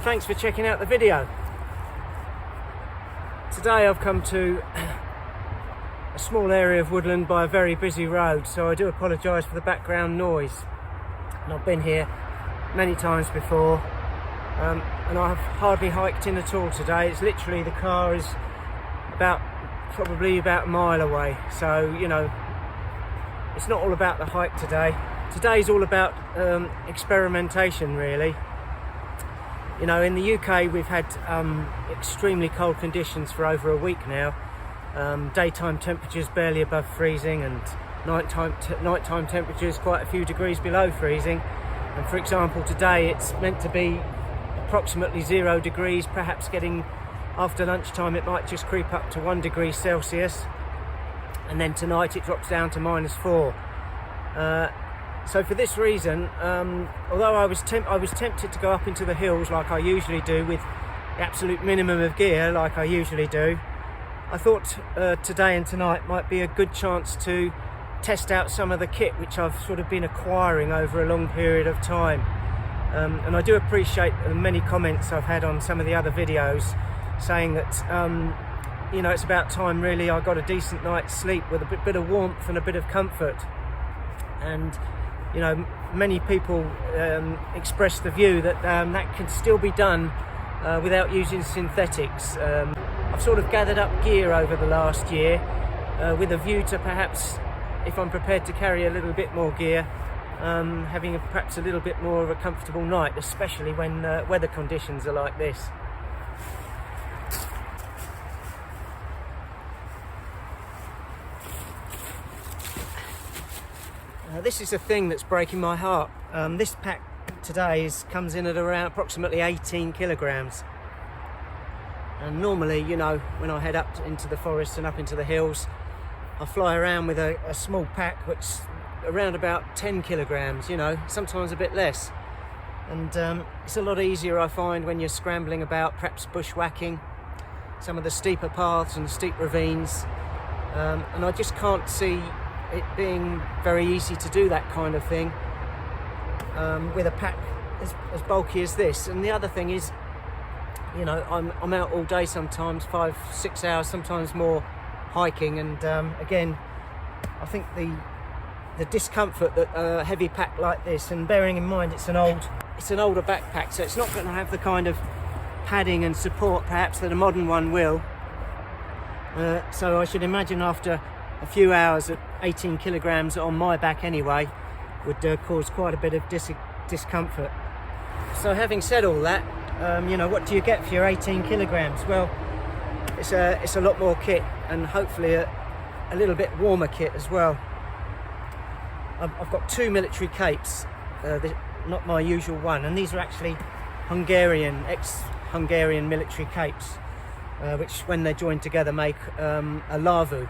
and thanks for checking out the video. Today I've come to a small area of woodland by a very busy road, so I do apologise for the background noise. And I've been here many times before, and I've hardly hiked in at all today. It's literally, the car is probably about a mile away, so you know, it's not all about the hike today. Today's all about experimentation, really. You know, in the UK we've had extremely cold conditions for over a week now. Daytime temperatures barely above freezing, and nighttime temperatures quite a few degrees below freezing. And for example, today it's meant to be approximately 0 degrees, perhaps getting after lunchtime it might just creep up to 1 degree Celsius, and then tonight it drops down to -4. So for this reason, although I was tempted to go up into the hills like I usually do with the absolute minimum of gear like I usually do, I thought today and tonight might be a good chance to test out some of the kit which I've sort of been acquiring over a long period of time. And I do appreciate the many comments I've had on some of the other videos saying that you know, it's about time really I got a decent night's sleep with a bit of warmth and a bit of comfort. And you know, many people express the view that that can still be done without using synthetics. I've sort of gathered up gear over the last year with a view to perhaps, if I'm prepared to carry a little bit more gear, having perhaps a little bit more of a comfortable night, especially when weather conditions are like this. This is a thing that's breaking my heart. This pack today comes in at around approximately 18 kilograms. And normally, you know, when I head up into the forest and up into the hills, I fly around with a small pack which around about 10 kilograms, you know, sometimes a bit less. And it's a lot easier, I find, when you're scrambling about, perhaps bushwhacking some of the steeper paths and steep ravines. And I just can't see it being very easy to do that kind of thing with a pack as bulky as this. And the other thing is, you know, I'm out all day sometimes, 5-6 hours, sometimes more, hiking, and again, I think the discomfort that a heavy pack like this, and bearing in mind it's an older backpack, so it's not going to have the kind of padding and support perhaps that a modern one will. So I should imagine after a few hours at 18 kilograms on my back anyway would cause quite a bit of discomfort. So having said all that, you know, what do you get for your 18 kilograms? Well, it's a lot more kit, and hopefully a little bit warmer kit as well. I've got 2 military capes, not my usual one, and these are actually ex-Hungarian military capes, which when they're joined together make a lavu,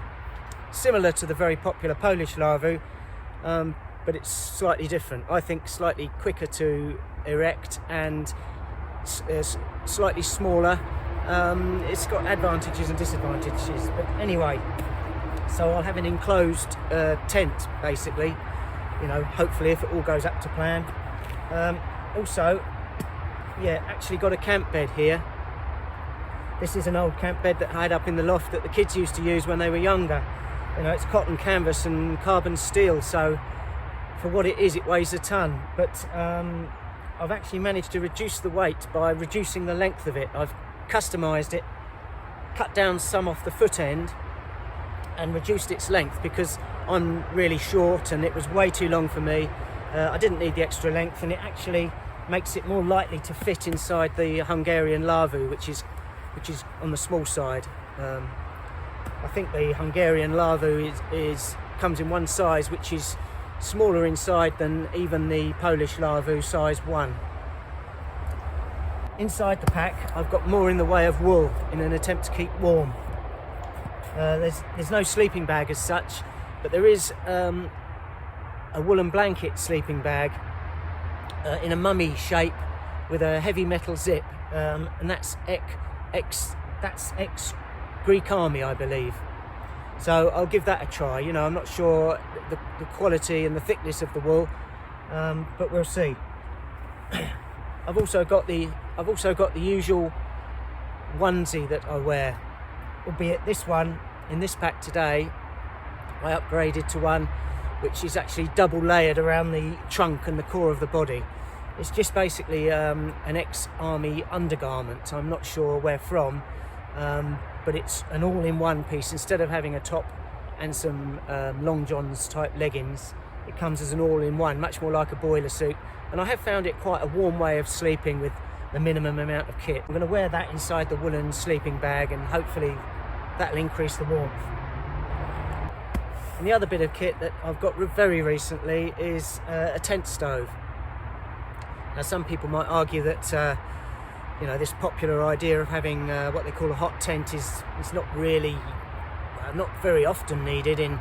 similar to the very popular Polish lavu, but it's slightly different. I think slightly quicker to erect and slightly smaller. It's got advantages and disadvantages, but anyway, so I'll have an enclosed tent basically, you know, hopefully if it all goes up to plan. Also, yeah, actually got a camp bed here. This is an old camp bed that I had up in the loft that the kids used to use when they were younger. You know, it's cotton canvas and carbon steel, so for what it is, it weighs a ton. But I've actually managed to reduce the weight by reducing the length of it. I've customised it, cut down some off the foot end and reduced its length because I'm really short and it was way too long for me. I didn't need the extra length, and it actually makes it more likely to fit inside the Hungarian lavu, which is on the small side. I think the Hungarian lavu comes in one size which is smaller inside than even the Polish lavu size 1. Inside the pack I've got more in the way of wool in an attempt to keep warm. There's no sleeping bag as such, but there is a woolen blanket sleeping bag in a mummy shape with a heavy metal zip, and that's ex-Greek army, I believe. So I'll give that a try. You know, I'm not sure the quality and the thickness of the wool, but we'll see. I've also got the usual onesie that I wear, albeit this one in this pack today I upgraded to one which is actually double layered around the trunk and the core of the body. It's just basically an ex-army undergarment. I'm not sure where from, but it's an all-in-one piece. Instead of having a top and some long johns type leggings, it comes as an all-in-one, much more like a boiler suit. And I have found it quite a warm way of sleeping with the minimum amount of kit. I'm going to wear that inside the woolen sleeping bag, and hopefully that'll increase the warmth. And the other bit of kit that I've got very recently is a tent stove. Now, some people might argue that you know, this popular idea of having what they call a hot tent is not really, not very often needed in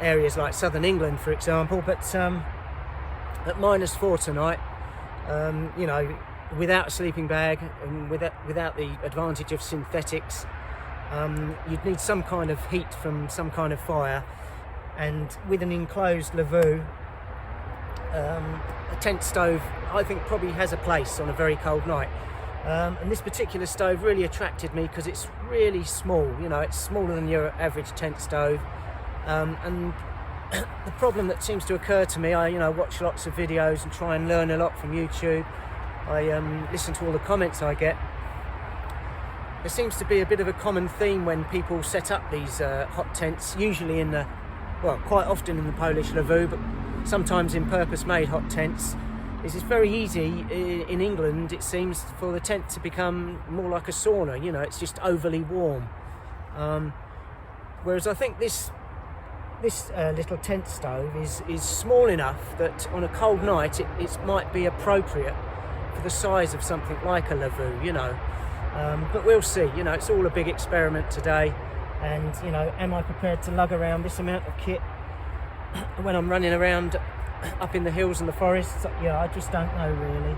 areas like southern England, for example. But at -4 tonight, you know, without a sleeping bag and without the advantage of synthetics, you'd need some kind of heat from some kind of fire. And with an enclosed lavoo, a tent stove, I think, probably has a place on a very cold night. And this particular stove really attracted me because it's really small. You know, it's smaller than your average tent stove. And the problem that seems to occur to me, I watch lots of videos and try and learn a lot from YouTube. I listen to all the comments I get. There seems to be a bit of a common theme when people set up these hot tents, usually in the, well, quite often in the Polish lavoo, but sometimes in purpose-made hot tents. It's very easy in England, it seems, for the tent to become more like a sauna. You know, it's just overly warm. Whereas I think this little tent stove is small enough that on a cold night it might be appropriate for the size of something like a lavoo, you know. But we'll see. You know, it's all a big experiment today. And, you know, am I prepared to lug around this amount of kit when I'm running around up in the hills and the forests? Yeah, I just don't know, really.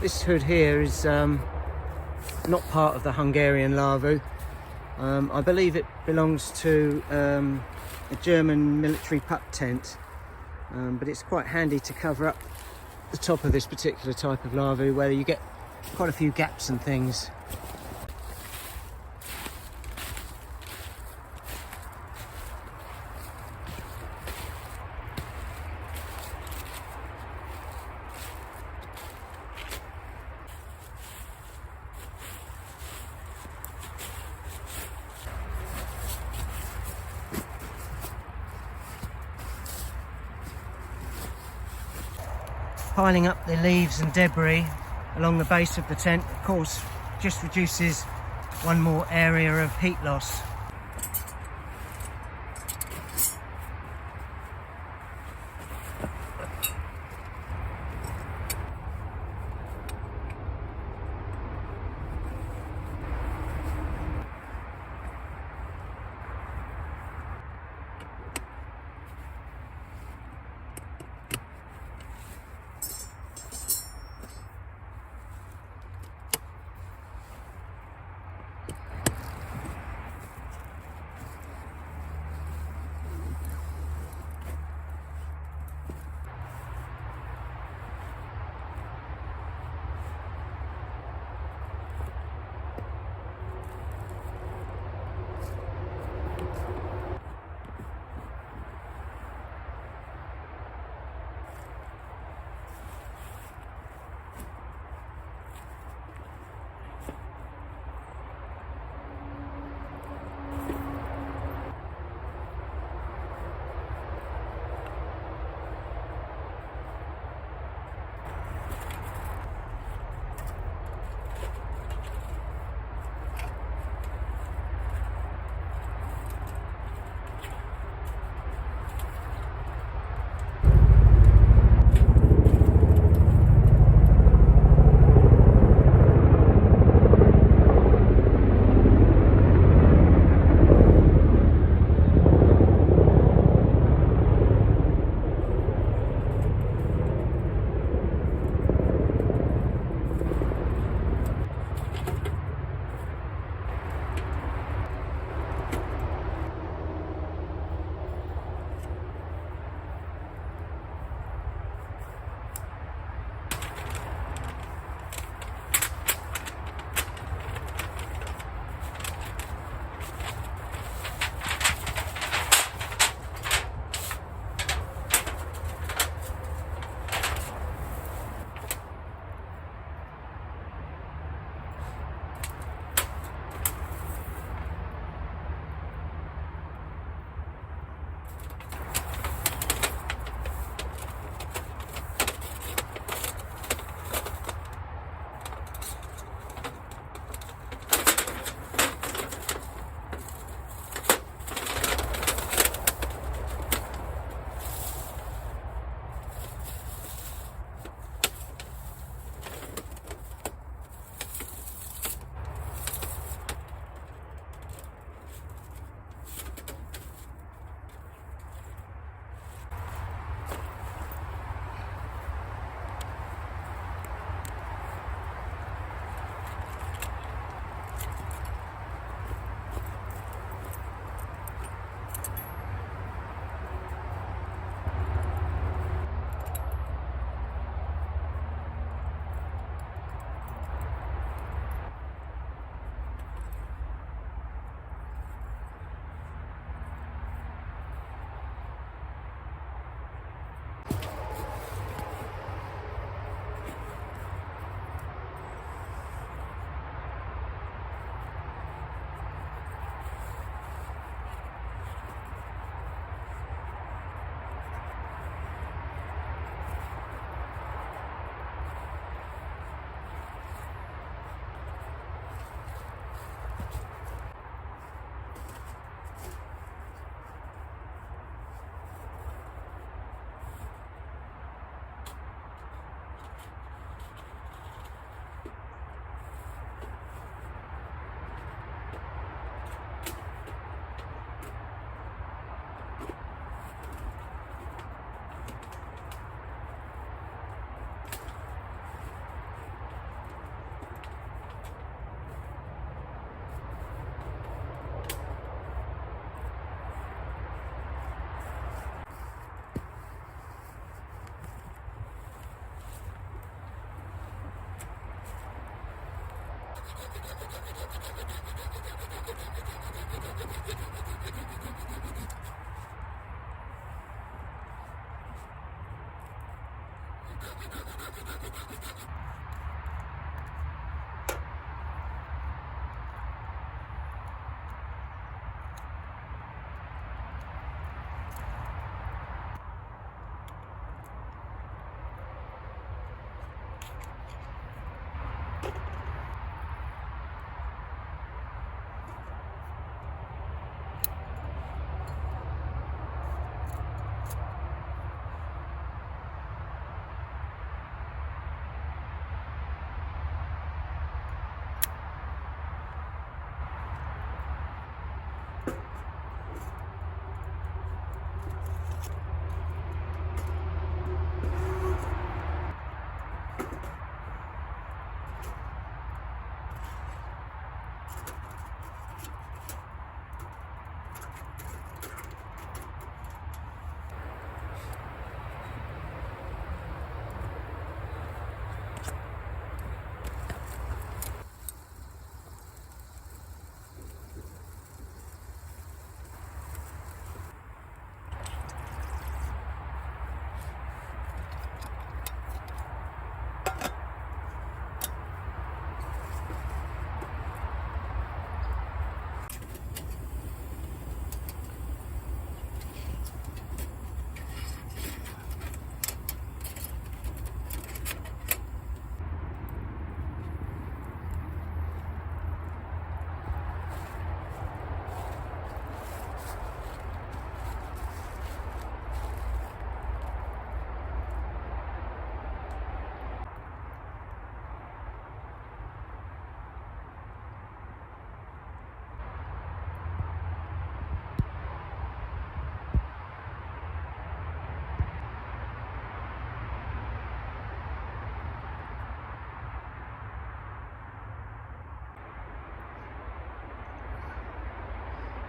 This hood here is not part of the Hungarian lavoo. I believe it belongs to a German military pup tent, but it's quite handy to cover up the top of this particular type of larvae, where you get quite a few gaps and things. Piling up the leaves and debris along the base of the tent, of course, just reduces one more area of heat loss.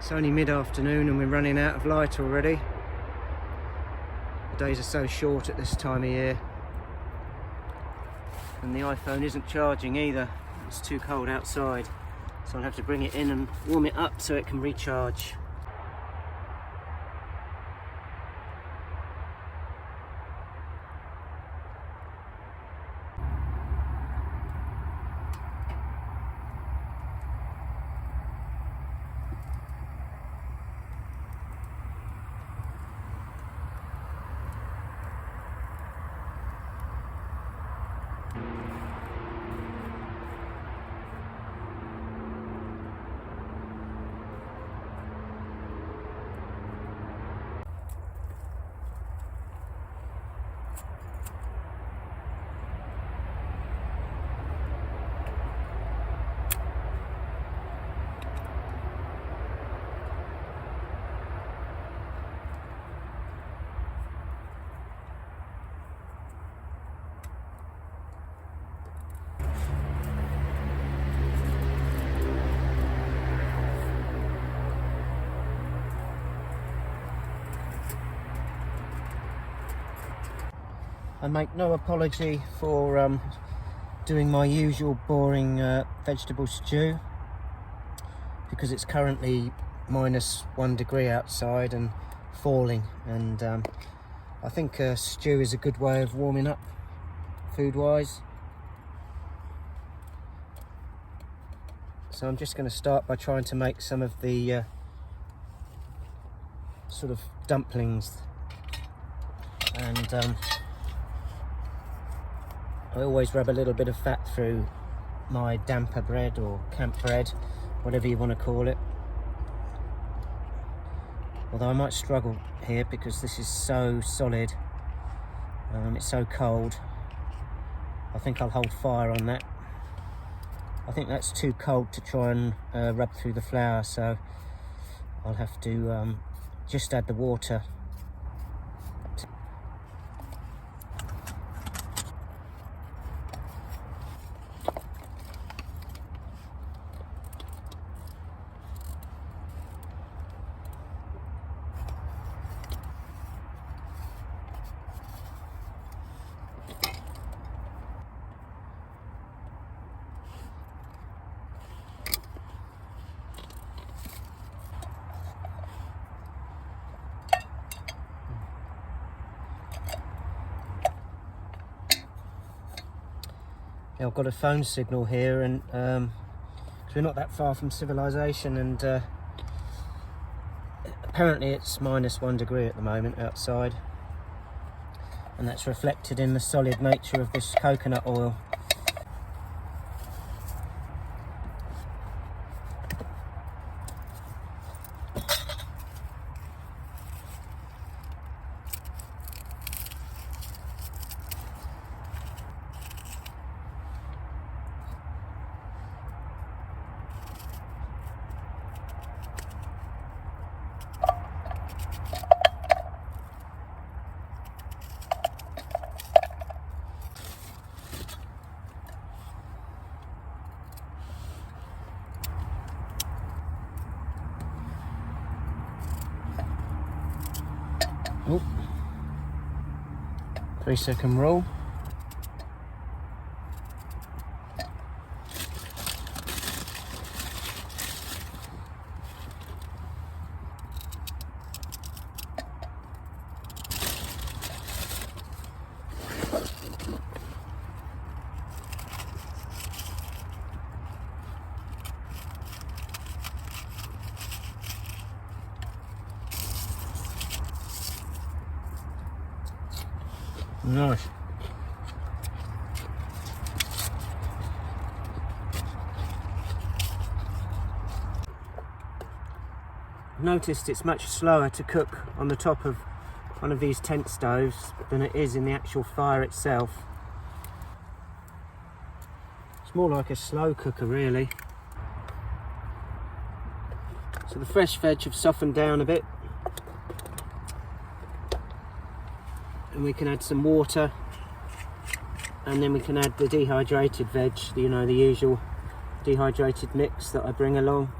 It's only mid-afternoon and we're running out of light already. The days are so short at this time of year. And the iPhone isn't charging either. It's too cold outside. So I'll have to bring it in and warm it up so it can recharge. I make no apology for doing my usual boring vegetable stew, because it's currently -1 degree outside and falling, and I think a stew is a good way of warming up food wise. So I'm just going to start by trying to make some of the sort of dumplings, and I always rub a little bit of fat through my damper bread or camp bread, whatever you want to call it. Although I might struggle here because this is so solid, it's so cold. I think I'll hold fire on that. I think that's too cold to try and rub through the flour, so I'll have to just add the water. I've got a phone signal here, and 'cause we're not that far from civilization, and apparently it's -1 degree at the moment outside, and that's reflected in the solid nature of this coconut oil. Oh, 3-second rule. Nice. I've noticed it's much slower to cook on the top of one of these tent stoves than it is in the actual fire itself. It's more like a slow cooker, really. So the fresh veg have softened down a bit, and we can add some water, and then we can add the dehydrated veg, you know, the usual dehydrated mix that I bring along.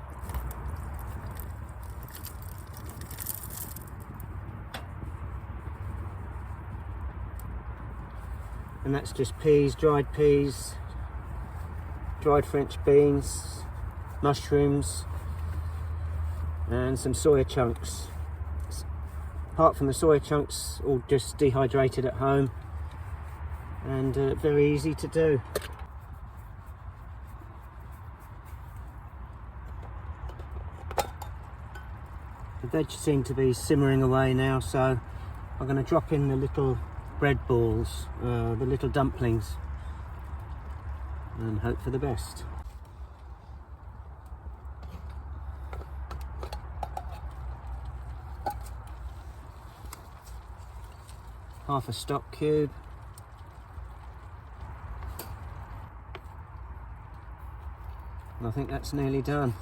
And that's just peas, dried French beans, mushrooms, and some soya chunks. Apart from the soya chunks, all just dehydrated at home, and very easy to do. The veg seem to be simmering away now, so I'm going to drop in the little bread balls, the little dumplings, and hope for the best. Half a stock cube. And I think that's nearly done.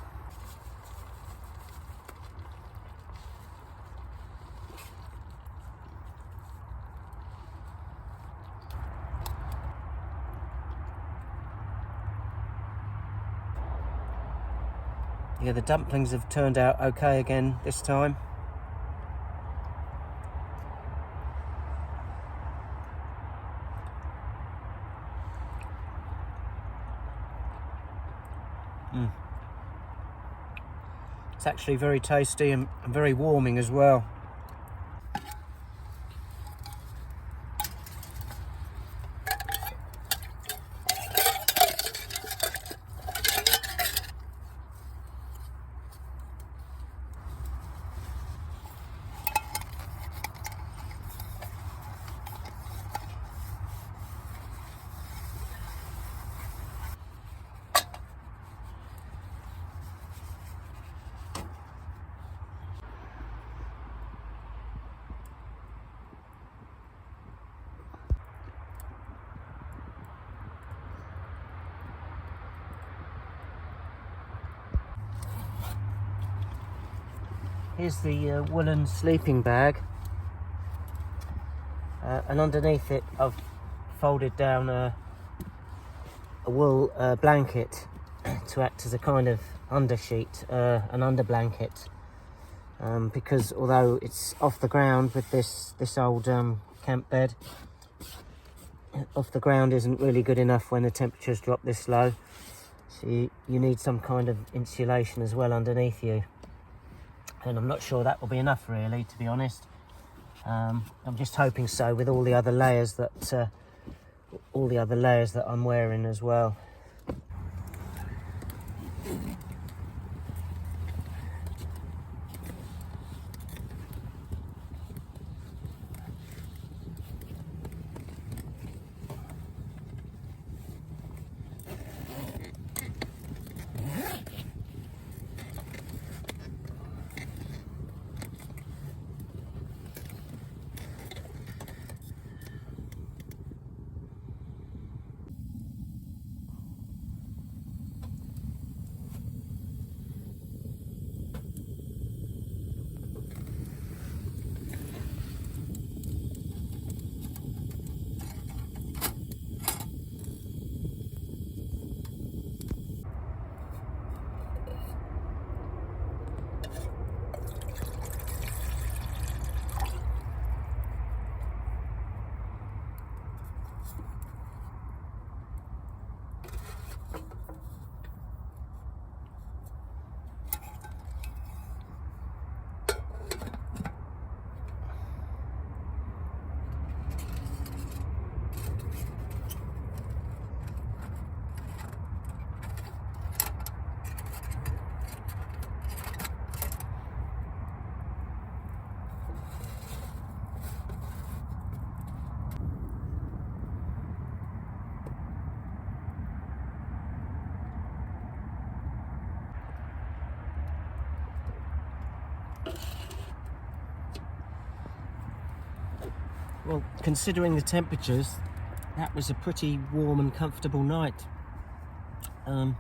Yeah, the dumplings have turned out okay again this time. It's actually very tasty and very warming as well. Here's the woolen sleeping bag, and underneath it I've folded down a wool blanket to act as a kind of undersheet, an under blanket, because although it's off the ground with this old camp bed, off the ground isn't really good enough when the temperatures drop this low, so you need some kind of insulation as well underneath you. And I'm not sure that will be enough, really, to be honest. I'm just hoping so, with all the other layers that all the other layers that I'm wearing as well. Well, considering the temperatures, that was a pretty warm and comfortable night. It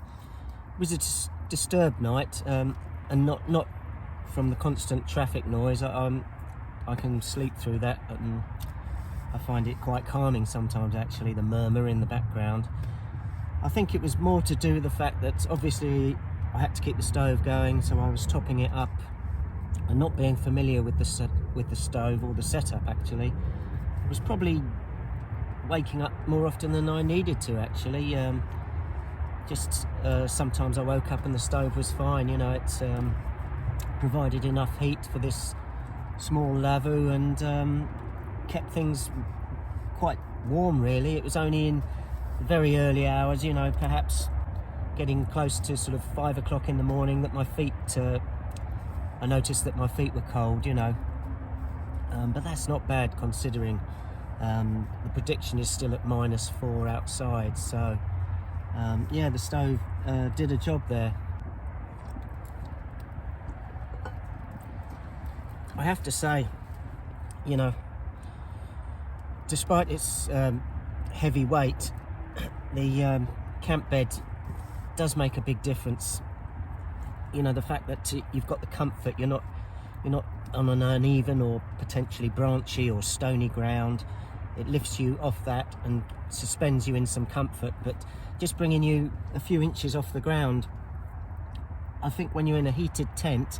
was a disturbed night, and not from the constant traffic noise. I can sleep through that, and I find it quite calming sometimes, actually, the murmur in the background. I think it was more to do with the fact that obviously I had to keep the stove going, so I was topping it up, and not being familiar with the stove or the setup, actually, I was probably waking up more often than I needed to, actually. Sometimes I woke up and the stove was fine, you know. It's provided enough heat for this small lavoo and kept things quite warm, really. It was only in the very early hours, you know, perhaps getting close to sort of 5 o'clock in the morning, that my feet, I noticed that my feet were cold, you know. But that's not bad, considering the prediction is still at -4 outside. So yeah, the stove did a job there. I have to say, you know, despite its heavy weight, the camp bed does make a big difference. You know, the fact that you've got the comfort, you're not on an uneven or potentially branchy or stony ground. It lifts you off that and suspends you in some comfort, but just bringing you a few inches off the ground. I think when you're in a heated tent,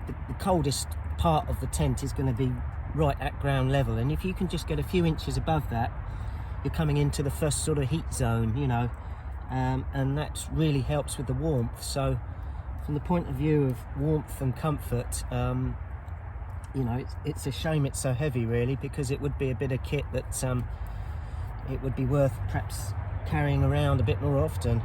the coldest part of the tent is going to be right at ground level, and if you can just get a few inches above that, you're coming into the first sort of heat zone, you know, and that really helps with the warmth. So from the point of view of warmth and comfort, you know, it's a shame it's so heavy, really, because it would be a bit of kit that it would be worth perhaps carrying around a bit more often.